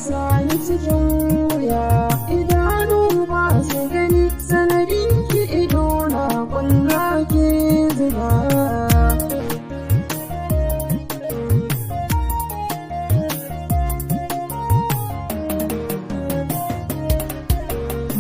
Sani cikin wuya idanu ba su gani sanadin ki ido na kwalla ke zuba.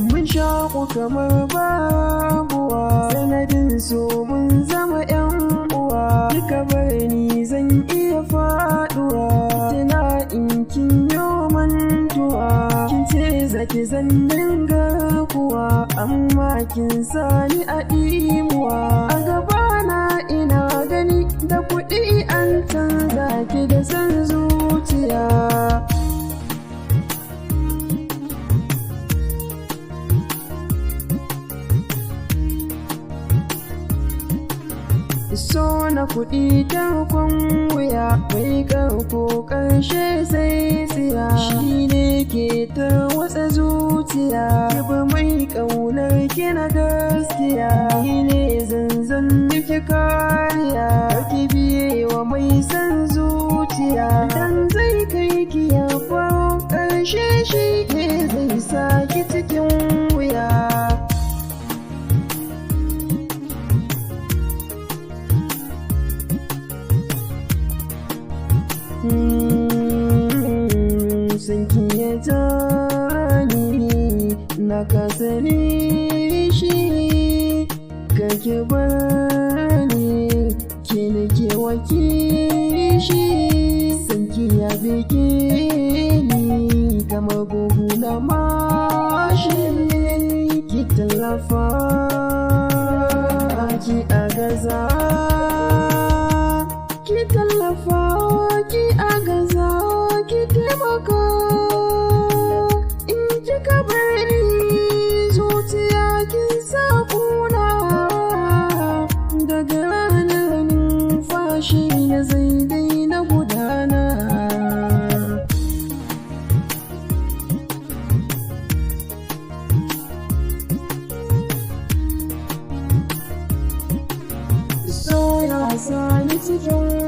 Mun shaƙu kamar babuwa sanadin so mun zama 'yan uwa, duka bar ni zan iya faɗuwa tuna in kin kin ce zaki zan dinga kuwa amma kin sani a ɗimuwa. A gabana ina gani da kuɗi an canza ki da san zuciya. So na kuɗi tarkon wuya bai karko ƙarshe sai tsiya, shi ne ke tarwatsa zuciya. Kiba mai ƙaunar ki na gaskiya, ni ne zanzan miki kariya. Ki biye wa mai san zuciya, dan zai kai ki ya faro ƙarshe shi ne zai sa ki cikin wuya. Sanki ya jani na kasa shi kake bani ke nake wakishi. Sanki ya bege ni kamar buhu na mashi, ki tallafa ki agaza, ki tallafa ki agaza, ki taimaka. In kika bari zuciya kin sa kuna, daga ranar numfashi na zai daina gudana. So ya sani cikin